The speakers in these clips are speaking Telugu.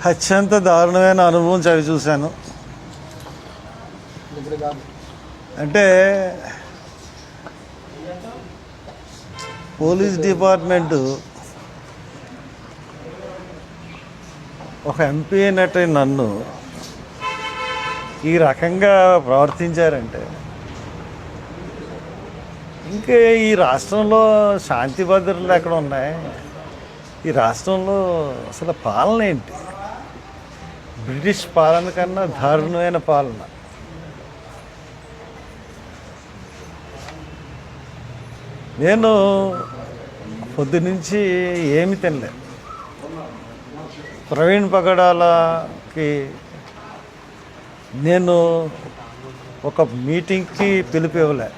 అత్యంత దారుణమైన అనుభవం చవి చూశాను. అంటే పోలీస్ డిపార్ట్మెంటు ఒక ఎంపీ అయినట్టు నన్ను ఈ రకంగా ప్రవర్తించారంటే ఇంకా ఈ రాష్ట్రంలో శాంతి భద్రతలు ఎక్కడ ఉన్నాయి? ఈ రాష్ట్రంలో అసలు పాలన ఏంటి? బ్రిటిష్ పాలన కన్నా దారుణమైన పాలన. నేను పొద్దునుంచి ఏమి తినలేదు. ప్రవీణ్ పగడాలకి నేను ఒక మీటింగ్కి పిలుపు ఇవ్వలే,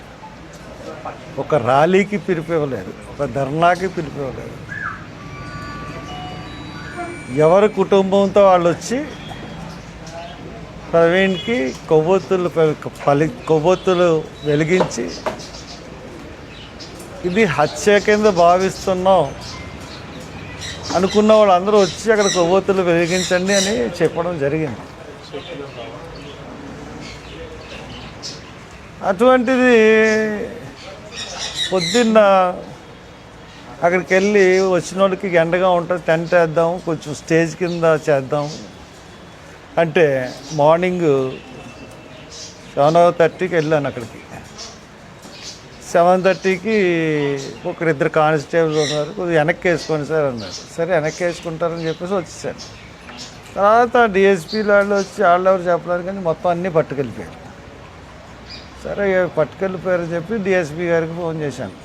ఒక ర్యాలీకి పిలుపు ఇవ్వలేదు, ఒక ధర్నాకి పిలుపు ఇవ్వలేదు. ఎవరి కుటుంబంతో వాళ్ళు వచ్చి ప్రవీణ్కి కొవ్వొత్తులు వెలిగించి ఇది హత్య కింద భావిస్తున్నాం అనుకున్న వాళ్ళందరూ వచ్చి అక్కడ కొవ్వొత్తులు వెలిగించండి అని చెప్పడం జరిగింది. అటువంటిది పొద్దున్న అక్కడికి వెళ్ళి వచ్చిన వాళ్ళకి ఎండగా ఉంటుంది, టెంట్ వేద్దాం, కొంచెం స్టేజ్ కింద చేద్దాం అంటే మార్నింగ్ 7:30కి వెళ్ళాను. అక్కడికి 7:30కి ఒకరిద్దరు కానిస్టేబుల్ ఉన్నారు, కొద్దిగా వెనక్కి వేసుకోండి సార్ అన్నారు. సరే వెనక్కి వేసుకుంటారని చెప్పేసి వచ్చేసాను. తర్వాత డిఎస్పీ వాళ్ళు వచ్చి వాళ్ళెవరు చెప్పలేదు కానీ మొత్తం అన్నీ పట్టుకెళ్ళిపోయారు. సరే పట్టుకెళ్ళిపోయారని చెప్పి డిఎస్పీ గారికి ఫోన్ చేశాను.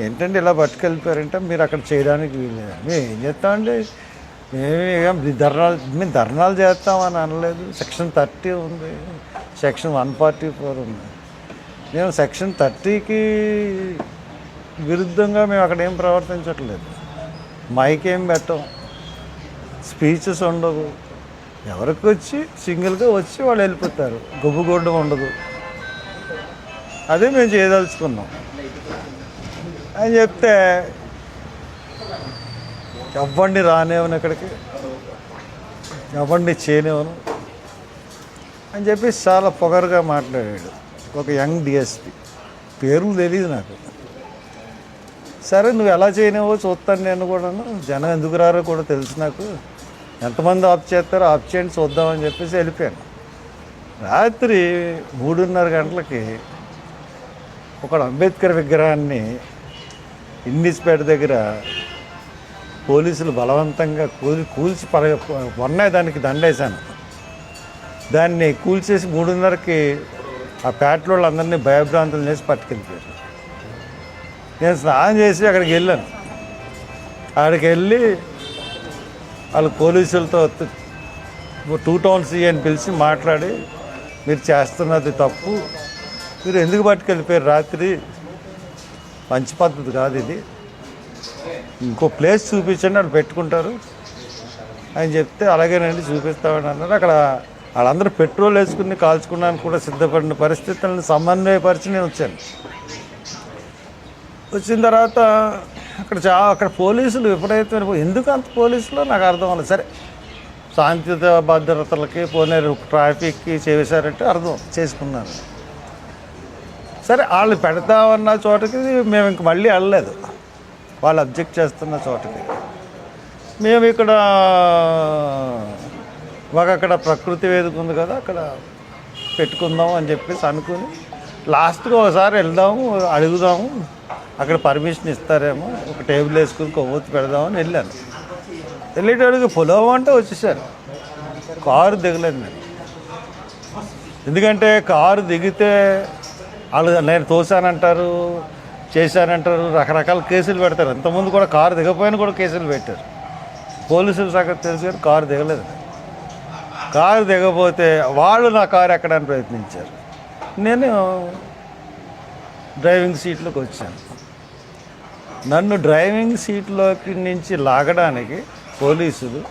ఏంటంటే ఇలా పట్టుకెళ్ళిపోయారంటే మీరు అక్కడ చేయడానికి వీల్లేదు. మేము ఏం చేస్తామండి, మేము ధర్నాలు చేస్తామని అనలేదు. సెక్షన్ 30 ఉంది, సెక్షన్ 144 ఉంది. మేము సెక్షన్ 30కి విరుద్ధంగా మేము అక్కడ ఏం ప్రవర్తించట్లేదు. మైక్ ఏం పెట్టం, స్పీచెస్ ఉండవు. ఎవరికి వచ్చి సింగిల్గా వచ్చి వాళ్ళు వెళ్ళిపోతారు, గుబ్బుగొడ్డం ఉండదు. అదే మేము చేయదలుచుకున్నాం అని చెప్తే ఎవరిని రానివ్వను, ఇక్కడికి ఎవరిని చేయనివ్వను అని చెప్పి చాలా పొగరుగా మాట్లాడాడు ఒక యంగ్ డిఎస్పీ. పేర్లు తెలియదు నాకు. సరే నువ్వు ఎలా చేయనివ్వో చూస్తాను నేను కూడా, జనం ఎందుకు రారో కూడా తెలుసు నాకు, ఎంతమంది ఆఫ్ చేస్తారో ఆఫ్ చేయండి చూద్దామని చెప్పేసి వెళ్ళిపోయాను. రాత్రి 3:30 గంటలకి ఒక అంబేద్కర్ విగ్రహాన్ని ఇండిస్పేట దగ్గర పోలీసులు బలవంతంగా కూల్చి ఉన్నాయి, దానికి దండేశాను. దాన్ని కూల్చేసి 3:30కి ఆ పేటలో అందరినీ భయభ్రాంతులు చేసి పట్టుకెళ్ళిపోయారు. నేను స్నానం చేసి అక్కడికి వెళ్ళాను. అక్కడికి వెళ్ళి వాళ్ళు పోలీసులతో 2 టౌన్స్ అని పిలిచి మాట్లాడి మీరు చేస్తున్నది తప్పు, మీరు ఎందుకు పట్టుకెళ్ళిపోయారు రాత్రి, మంచి పద్ధతి కాదు ఇది, ఇంకో ప్లేస్ చూపించండి వాళ్ళు పెట్టుకుంటారు అని చెప్తే అలాగేనండి చూపిస్తామని అన్నారు. అక్కడ వాళ్ళందరూ పెట్రోల్ వేసుకుని కాల్చుకోవడానికి కూడా సిద్ధపడిన పరిస్థితులను సమన్వయపరిచి నేను వచ్చాను. వచ్చిన తర్వాత అక్కడ పోలీసులు విపరీతమైన, ఎందుకు అంత పోలీసులు నాకు అర్థం అవ్వలేదు. సరే శాంతి భద్రతలకి పోనీ ట్రాఫిక్కి చేశారంటే అర్థం చేసుకున్నాను. సరే వాళ్ళు పెడతామన్న చోటకి మేము ఇంక మళ్ళీ వెళ్ళలేదు, వాళ్ళు అబ్జెక్ట్ చేస్తున్న చోటకి. మేము ఇక్కడ మాకు అక్కడ ప్రకృతి వేదిక ఉంది కదా, అక్కడ పెట్టుకుందాం అని చెప్పేసి అనుకుని లాస్ట్గా ఒకసారి వెళ్దాము అడుగుదాము, అక్కడ పర్మిషన్ ఇస్తారేమో, ఒక టేబుల్ వేసుకుని కొవ్వొత్తి పెడదామని వెళ్ళాను. వెళ్ళేటోడికి పొలం అంటే వచ్చేసారు. కారు దిగలేదు నేను, ఎందుకంటే కారు దిగితే వాళ్ళు నేను తోసానంటారు, చేశానంటారు, రకరకాల కేసులు పెడతారు. ఇంతకుముందు కూడా కారు దిగపోయినా కూడా కేసులు పెట్టారు. పోలీసులు సంగతి తెలుసు కానీ కారు దిగలేదు. కారు దిగపోతే వాళ్ళు నా కారు ఎక్కడానికి ప్రయత్నించారు. నేను డ్రైవింగ్ సీట్లోకి వచ్చాను. నన్ను డ్రైవింగ్ సీట్లోకి నుంచి లాగడానికి పోలీసులు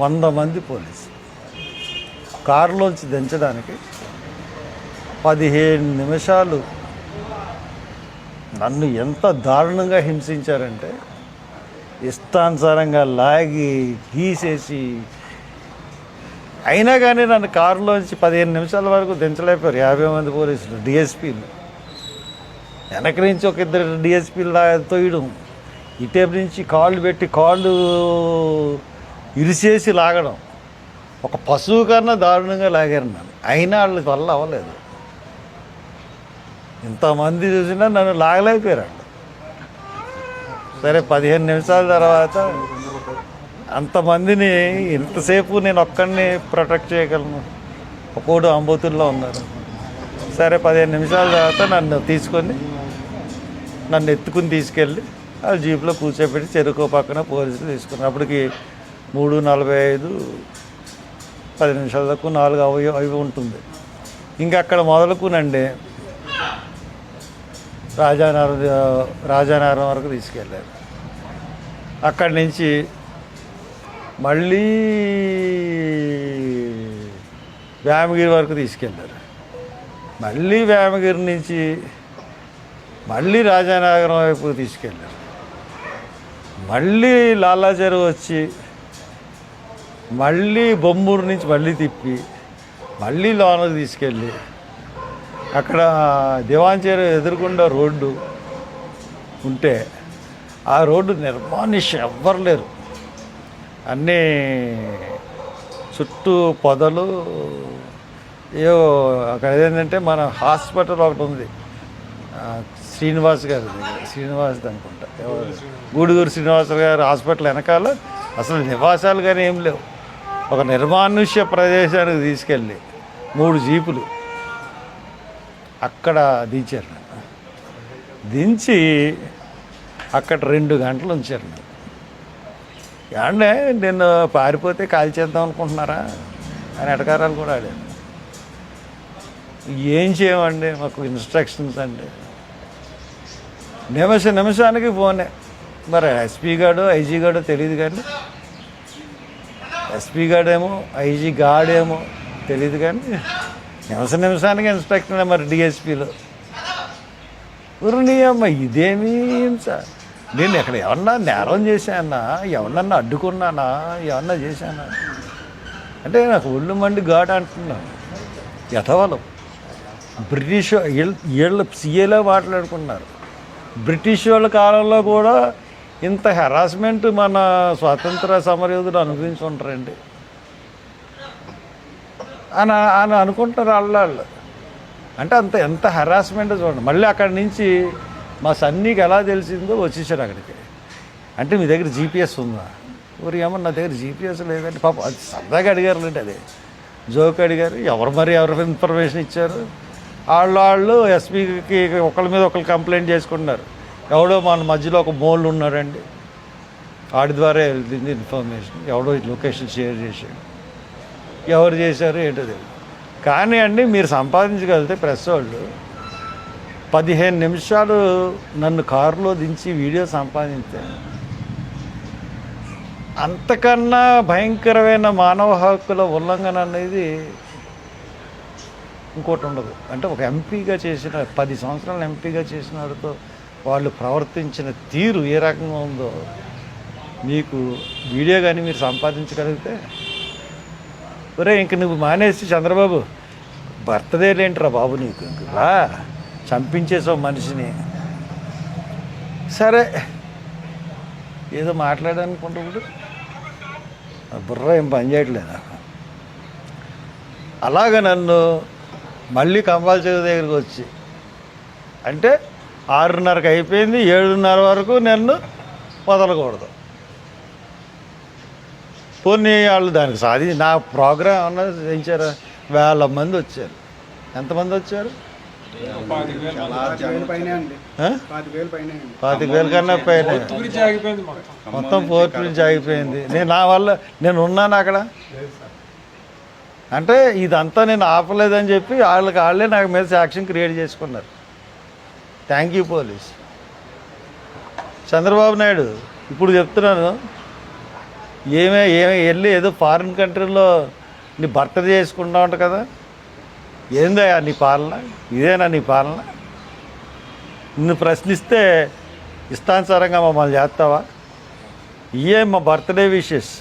100 మంది పోలీసులు, కారులోంచి దించడానికి 15 నిమిషాలు నన్ను ఎంత దారుణంగా హింసించారంటే ఇష్టానుసారంగా లాగి గీసేసి, అయినా కానీ నన్ను కారులోంచి 15 నిమిషాల వరకు దించలేకపోయారు 50 మంది పోలీసులు, డిఎస్పీలు. వెనక నుంచి ఒక ఇద్దరు డిఎస్పీలు తోయడం, ఇటేపు నుంచి కాళ్ళు పెట్టి కాళ్ళు ఇరిసేసి లాగడం. ఒక పశువు కన్నా దారుణంగా లాగారు నన్ను. అయినా వాళ్ళ వల్ల అవ్వలేదు. ఇంతమంది చూసినా నన్ను లాగలేకపోయారు. సరే 15 నిమిషాల తర్వాత అంతమందిని ఇంతసేపు నేను ఒక్కడిని ప్రొటెక్ట్ చేయగలను. ఒక్కోడు అంబోతుల్లో ఉన్నారు. సరే 15 నిమిషాల తర్వాత నన్ను ఎత్తుకుని తీసుకెళ్ళి ఆ జీప్లో కూర్చోబెట్టి చెరుకు పక్కన పోలీసులు తీసుకున్నారు. అప్పటికి 3:45, 10 నిమిషాల దాకా 4 అవి ఉంటుంది. ఇంకా అక్కడ మొదలుకునండి రాజానగరం వరకు తీసుకెళ్ళారు. అక్కడి నుంచి మళ్ళీ వేమగిరి వరకు తీసుకెళ్ళారు. మళ్ళీ వేమగిరి నుంచి మళ్ళీ రాజానగరం వైపు తీసుకెళ్ళారు. మళ్ళీ లాలాచెరు వచ్చి మళ్ళీ బొమ్మూరు నుంచి మళ్ళీ తిప్పి మళ్ళీ లోనకు తీసుకెళ్ళి అక్కడ దివాంచేరు ఎదురుకుండా రోడ్డు ఉంటే ఆ రోడ్డు నిర్మానుష్యం, ఎవ్వరు లేరు. అన్నీ చుట్టూ పొదలు. ఏవో అక్కడ ఏంటంటే మన హాస్పిటల్ ఒకటి ఉంది, శ్రీనివాస్ అనుకుంటా, గూడుగూరు శ్రీనివాస గారు హాస్పిటల్ వెనకాల అసలు నివాసాలు కానీ ఏం లేవు. ఒక నిర్మానుష్య ప్రదేశానికి తీసుకెళ్ళి 3 జీపులు అక్కడ దించారు. దించి అక్కడ 2 గంటలు ఉంచారు. అంటే నేను పారిపోతే కాల్చేద్దాం అనుకుంటున్నారా అని ఎటకారాలు కూడా ఆడాను. ఏం చేయమండి, మాకు ఇన్స్ట్రక్షన్స్ అండి. నిమిషానికి ఫోనే. మరి ఎస్పీ గాడో ఐజీ గాడో తెలియదు, కానీ ఎస్పీ గాడేమో ఐజీ గాడేమో తెలియదు, కానీ నిమిషానికి ఇన్స్ట్రక్షన్. మరి డిఎస్పీలో ఊరిని అమ్మ ఇదేమీ సార్, నేను ఎక్కడ ఏమన్నా నేరం చేశానా, ఎవరన్నా అడ్డుకున్నానా, ఏమన్నా చేశానా అంటే నాకు ఒళ్ళు మండి ఘాట్ అంటున్నాను. యథవలం బ్రిటిష్ వీళ్ళు సీఏలో మాట్లాడుకున్నారు. బ్రిటిష్ వాళ్ళ కాలంలో కూడా ఇంత హెరాస్మెంట్ మన స్వాతంత్ర సమరయోధులు అనుభవించి ఉంటారండి అని అనుకుంటారు వాళ్ళు. అంటే ఎంత హెరాస్మెంట్ చూడండి. మళ్ళీ అక్కడి నుంచి మా సన్నీకి ఎలా తెలిసిందో వచ్చేసాడు అక్కడికి. అంటే మీ దగ్గర జీపీఎస్ ఉందా? ఊరి ఏమన్నా నా దగ్గర జీపీఎస్ లేదంటే పాప అది సరదాగా అడిగారు లేండి, అదే జోక్ అడిగారు. ఎవరు ఇన్ఫర్మేషన్ ఇచ్చారు? వాళ్ళు ఎస్పీకి ఒకళ్ళ మీద ఒకళ్ళు కంప్లైంట్ చేసుకుంటున్నారు. ఎవడో మన మధ్యలో ఒక మోళ్ళు ఉన్నారండి, వాడి ద్వారా వెళ్తుంది ఇన్ఫర్మేషన్. ఎవడో లొకేషన్ షేర్ చేశాడు, ఎవరు చేశారు ఏంటో తెలియదు. కానీ అండి మీరు సంపాదించగలిగితే ప్రెస్ వాళ్ళు 15 నిమిషాలు నన్ను కారులో దించి వీడియో సంపాదించే అంతకన్నా భయంకరమైన మానవ హక్కుల ఉల్లంఘన అనేది ఇంకోటి ఉండదు. అంటే ఒక ఎంపీగా చేసిన 10 సంవత్సరాలు ఎంపీగా చేసిన వాడితో వాళ్ళు ప్రవర్తించిన తీరు ఏ రకంగా ఉందో మీకు వీడియో కానీ మీరు సంపాదించగలిగితే, ఒరే ఇంక నువ్వు మానేసి చంద్రబాబు బర్త్డే లేంట్రా బాబు నీకు, రా చంపించేసావు మనిషిని. సరే ఏదో మాట్లాడాలనుకుంటున్నాడు, బుర్ర ఏం పని చేయట్లేదు. అలాగ నన్ను మళ్ళీ కంబాల చెరువు దగ్గరికి వచ్చి, అంటే 6:30కి అయిపోయింది, 7:30 వరకు నన్ను వదలకూడదు. పోనీ వాళ్ళు దానికి నా ప్రోగ్రాం ఏమన్నా చేయించారా? 1000 మంది వచ్చారు. ఎంతమంది వచ్చారు? 25,000 కన్నా పైన. మొత్తం ఫోర్త్ బ్రిడ్జ్ ఆగిపోయింది. నేను ఉన్నాను అక్కడ. అంటే ఇదంతా నేను ఆపలేదని చెప్పి వాళ్ళే నాకు మీద సాక్ష్యం క్రియేట్ చేసుకున్నారు. Thank you police. Chandrababu Naidu ఇప్పుడు చెప్తున్నాను, వెళ్ళి ఏదో ఫారిన్ కంట్రీలో నీ బర్త్డే చేసుకుంటా ఉంటా కదా, ఏందయ్యా నీ పాలన? ఇదేనా నీ పాలన? నిన్ను ప్రశ్నిస్తే ఇష్టానుసారంగా మమ్మల్ని చేస్తావా? ఇయే మా బర్త్డే విషెస్.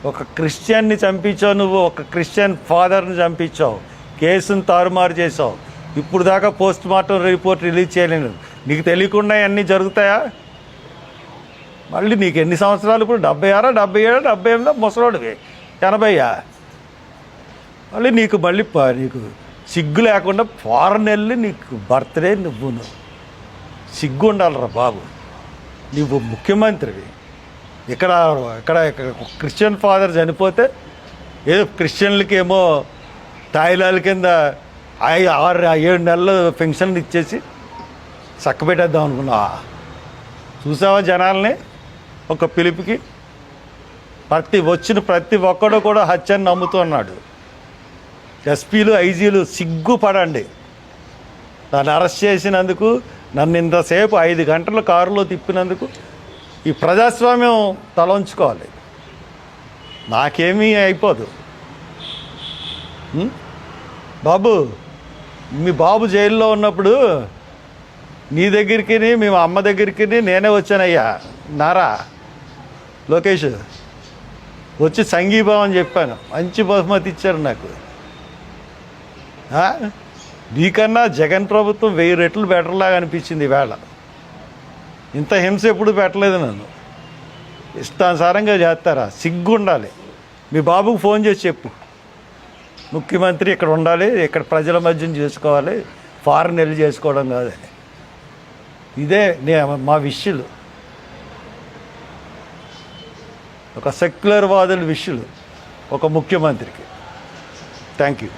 ఒక క్రిస్టియన్ని చంపించావు నువ్వు, ఒక క్రిస్టియన్ ఫాదర్ని చంపించావు, కేసును తారుమారు చేసావు. ఇప్పుడు దాకా పోస్ట్ మార్టం రిపోర్ట్ రిలీజ్ చేయలేను. నీకు తెలియకుండా అన్నీ జరుగుతాయా? మళ్ళీ నీకు ఎన్ని సంవత్సరాలు ఇప్పుడు? 76, 77, 78, ముసలోడివి 80. మళ్ళీ నీకు నీకు సిగ్గు లేకుండా ఫారెన్ వెళ్ళి నీకు బర్త్డే నువ్వు సిగ్గు ఉండాలిరా బాబు. నువ్వు ముఖ్యమంత్రివి. ఇక్కడ క్రిస్టియన్ ఫాదర్ చనిపోతే ఏదో క్రిస్టియన్లకి ఏమో తాయిలాల కింద 6-7 నెలలు పెన్షన్లు ఇచ్చేసి చక్కబెట్టేద్దాం అనుకున్నావా? చూసావా జనాల్ని ఒక పిలుపుకి? ప్రతి ఒక్కడు కూడా హత్యని నమ్ముతున్నాడు. ఎస్పీలు, ఐజీలు సిగ్గుపడండి. నన్ను అరెస్ట్ చేసినందుకు, నన్ను ఇంతసేపు 5 గంటలు కారులో తిప్పినందుకు ఈ ప్రజాస్వామ్యం తలంచుకోవాలి. నాకేమీ అయిపోదు. బాబు, మీ బాబు జైల్లో ఉన్నప్పుడు నీ దగ్గరికి, మేము అమ్మ దగ్గరికి నేనే వచ్చానయ్యా. నారా లోకేష్ వచ్చి సంఘీభావం చెప్పాను. మంచి బహుమతి ఇచ్చారు నాకు. నీకన్నా జగన్ ప్రభుత్వం 1000 రెట్లు బెటర్లాగా అనిపించింది ఈవేళ. ఇంత హింస ఎప్పుడు పెట్టలేదు నన్ను. ఇష్టానుసారంగా చేస్తారా? సిగ్గు ఉండాలి. మీ బాబుకు ఫోన్ చేసి చెప్పు, ముఖ్యమంత్రి ఇక్కడ ఉండాలి, ఇక్కడ ప్రజల మధ్యన చేసుకోవాలి, ఫారెన్ వెళ్ళి చేసుకోవడం కాదని. ఇదే మా విషయాలు. ఒక సెక్యులర్ వాదుల విషయాలు ఒక ముఖ్యమంత్రికి. Thank you.